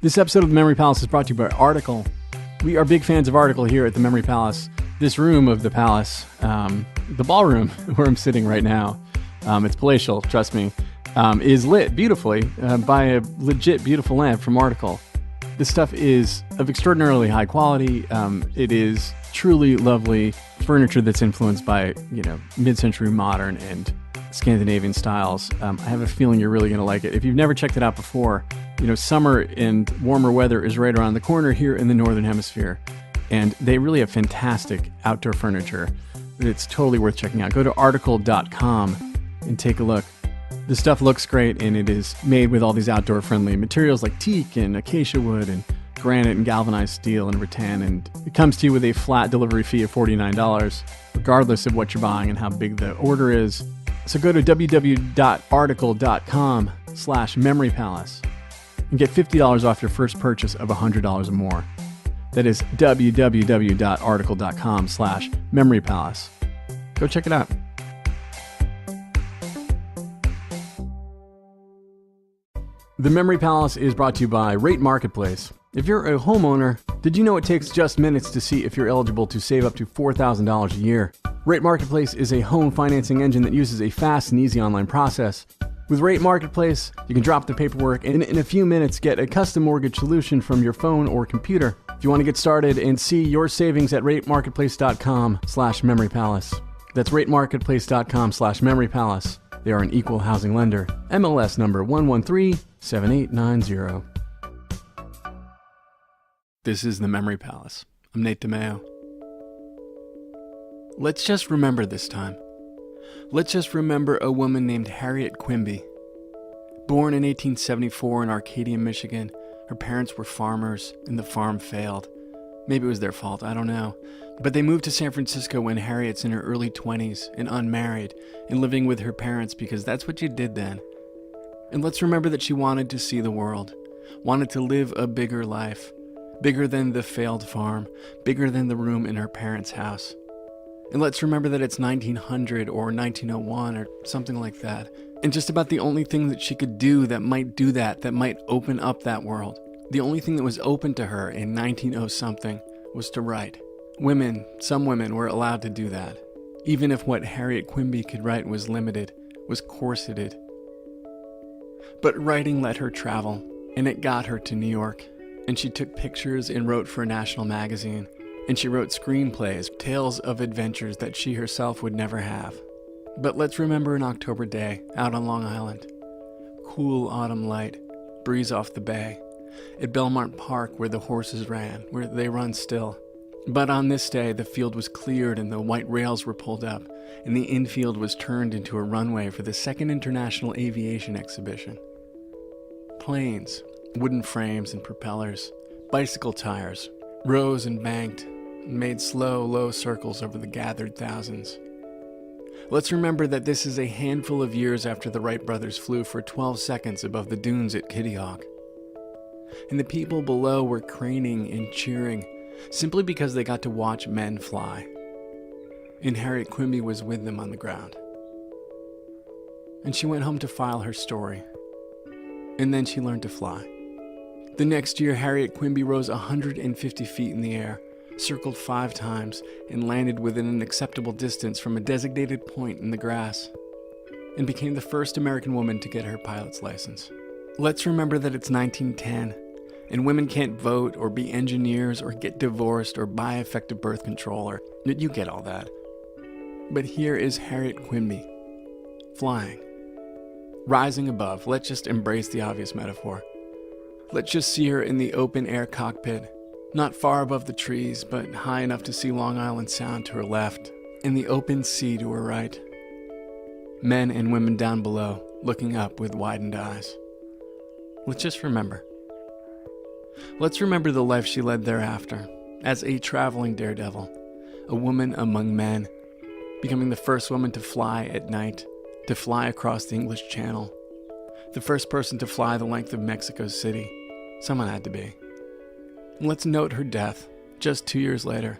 This episode of The Memory Palace is brought to you by Article. We are big fans of Article here at The Memory Palace. This room of the palace, the ballroom where I'm sitting right now, it's palatial, trust me, is lit beautifully by a legit beautiful lamp from Article. This stuff is of extraordinarily high quality. It is truly lovely furniture that's influenced by, mid-century modern and Scandinavian styles. I have a feeling you're really going to like it. If you've never checked it out before, summer and warmer weather is right around the corner here in the Northern Hemisphere. And they really have fantastic outdoor furniture. It's totally worth checking out. Go to article.com and take a look. The stuff looks great, and it is made with all these outdoor-friendly materials like teak and acacia wood and granite and galvanized steel and rattan. And it comes to you with a flat delivery fee of $49, regardless of what you're buying and how big the order is. So go to www.article.com/memorypalace and get $50 off your first purchase of $100 or more. That is www.article.com/memorypalace. Go check it out. The Memory Palace is brought to you by Rate Marketplace. If you're a homeowner, did you know it takes just minutes to see if you're eligible to save up to $4,000 a year? Rate Marketplace is a home financing engine that uses a fast and easy online process. With Rate Marketplace, you can drop the paperwork and in a few minutes get a custom mortgage solution from your phone or computer. If you want to get started and see your savings at ratemarketplace.com/memorypalace. That's ratemarketplace.com/memorypalace. They are an equal housing lender. MLS number 1137890. This is the Memory Palace. I'm Nate DiMeo. Let's just remember this time. Let's just remember a woman named Harriet Quimby. Born in 1874 in Arcadia, Michigan, her parents were farmers and the farm failed. Maybe it was their fault, I don't know. But they moved to San Francisco when Harriet's in her early 20s and unmarried and living with her parents because that's what you did then. And let's remember that she wanted to see the world, wanted to live a bigger life, bigger than the failed farm, bigger than the room in her parents' house. And let's remember that it's 1900 or 1901 or something like that. And just about the only thing that she could do that might open up that world. The only thing that was open to her in 1900-something was to write. Some women were allowed to do that. Even if what Harriet Quimby could write was limited, was corseted. But writing let her travel, and it got her to New York. And she took pictures and wrote for a national magazine. And she wrote screenplays, tales of adventures that she herself would never have. But let's remember an October day out on Long Island. Cool autumn light, breeze off the bay. At Belmont Park where the horses ran, where they run still. But on this day, the field was cleared and the white rails were pulled up, and the infield was turned into a runway for the Second International Aviation Exhibition. Planes, wooden frames and propellers, bicycle tires, rose and banked, and made slow, low circles over the gathered thousands. Let's remember that this is a handful of years after the Wright brothers flew for 12 seconds above the dunes at Kitty Hawk. And the people below were craning and cheering, simply because they got to watch men fly. And Harriet Quimby was with them on the ground. And she went home to file her story. And then she learned to fly. The next year, Harriet Quimby rose 150 feet in the air, circled 5 times, and landed within an acceptable distance from a designated point in the grass, and became the first American woman to get her pilot's license. Let's remember that it's 1910, and women can't vote or be engineers or get divorced or buy effective birth control, or you get all that. But here is Harriet Quimby, flying, rising above. Let's just embrace the obvious metaphor. Let's just see her in the open-air cockpit, not far above the trees, but high enough to see Long Island Sound to her left, and the open sea to her right. Men and women down below, looking up with widened eyes. Let's just remember. Let's remember the life she led thereafter, as a traveling daredevil, a woman among men, becoming the first woman to fly at night, to fly across the English Channel, the first person to fly the length of Mexico City. Someone had to be. And let's note her death, just 2 years later,